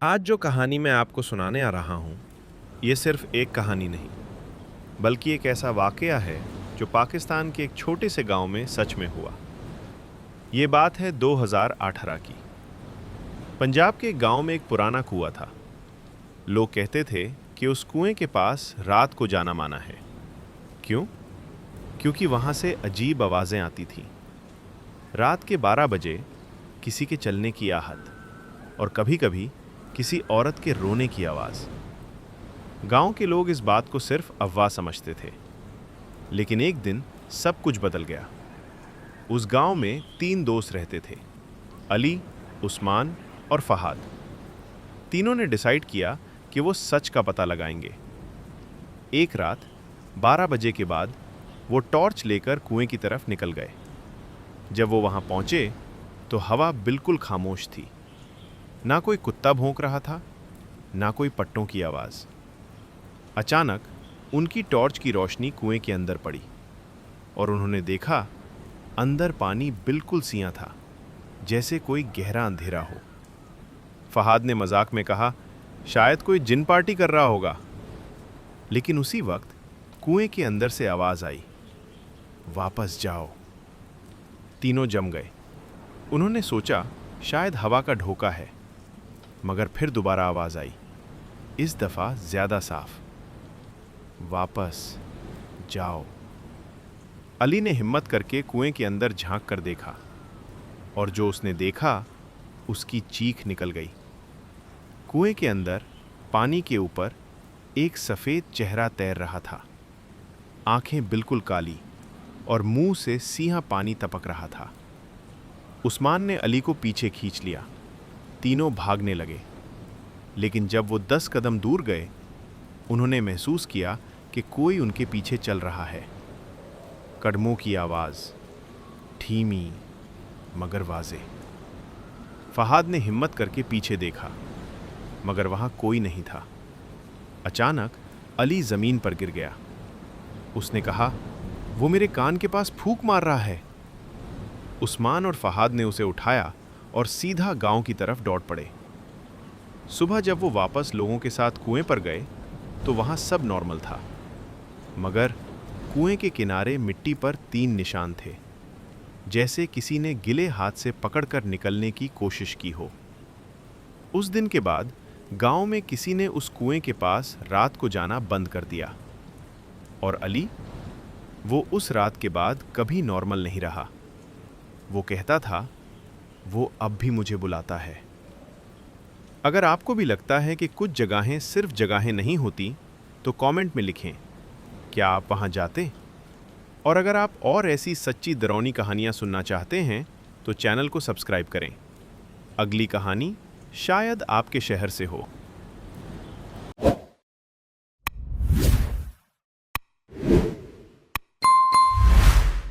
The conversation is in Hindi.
आज जो कहानी मैं आपको सुनाने आ रहा हूँ, ये सिर्फ एक कहानी नहीं, बल्कि एक ऐसा वाकया है जो पाकिस्तान के एक छोटे से गांव में सच में हुआ। ये बात है 2018 की। पंजाब के एक गांव में एक पुराना कुआं था। लोग कहते थे कि उस कुएं के पास रात को जाना माना है। क्यों? क्योंकि वहां से अजीब आवाज़ें आती थीं। रात के 12 बजे किसी के चलने की आहट और कभी-कभी किसी औरत के रोने की आवाज़। गांव के लोग इस बात को सिर्फ अफवाह समझते थे, लेकिन एक दिन सब कुछ बदल गया। उस गांव में 3 दोस्त रहते थे, अली, उस्मान और फहाद। तीनों ने डिसाइड किया कि वो सच का पता लगाएंगे। एक रात 12 बजे के बाद वो टॉर्च लेकर कुएं की तरफ निकल गए। जब वो वहां पहुंचे तो हवा बिल्कुल खामोश थी। ना कोई कुत्ता भौंक रहा था, ना कोई पट्टों की आवाज़। अचानक उनकी टॉर्च की रोशनी कुएं के अंदर पड़ी और उन्होंने देखा अंदर पानी बिल्कुल सिया था, जैसे कोई गहरा अंधेरा हो। फहाद ने मजाक में कहा, शायद कोई जिन पार्टी कर रहा होगा। लेकिन उसी वक्त कुएं के अंदर से आवाज़ आई, वापस जाओ। तीनों जम गए। उन्होंने सोचा शायद हवा का ढोका है, मगर फिर दोबारा आवाज़ आई, इस दफ़ा ज़्यादा साफ, वापस जाओ। अली ने हिम्मत करके कुएं के अंदर झांक कर देखा, और जो उसने देखा उसकी चीख निकल गई। कुएं के अंदर पानी के ऊपर एक सफ़ेद चेहरा तैर रहा था। आंखें बिल्कुल काली और मुंह से सीहा पानी टपक रहा था। उस्मान ने अली को पीछे खींच लिया। तीनों भागने लगे, लेकिन जब वो 10 कदम दूर गए, उन्होंने महसूस किया कि कोई उनके पीछे चल रहा है। कदमों की आवाज़, धीमी मगर वाज़े। फहाद ने हिम्मत करके पीछे देखा, मगर वहाँ कोई नहीं था। अचानक अली ज़मीन पर गिर गया। उसने कहा, वो मेरे कान के पास फूंक मार रहा है। उस्मान और फहाद ने उसे उठाया और सीधा गांव की तरफ दौड़ पड़े। सुबह जब वो वापस लोगों के साथ कुएं पर गए तो वहां सब नॉर्मल था, मगर कुएं के किनारे मिट्टी पर 3 निशान थे, जैसे किसी ने गिले हाथ से पकड़कर निकलने की कोशिश की हो। उस दिन के बाद गांव में किसी ने उस कुएं के पास रात को जाना बंद कर दिया, और अली, वो उस रात के बाद कभी नॉर्मल नहीं रहा। वो कहता था, वो अब भी मुझे बुलाता है। अगर आपको भी लगता है कि कुछ जगहें सिर्फ जगहें नहीं होती, तो कमेंट में लिखें, क्या आप वहां जाते? और अगर आप और ऐसी सच्ची डरावनी कहानियां सुनना चाहते हैं तो चैनल को सब्सक्राइब करें। अगली कहानी शायद आपके शहर से हो।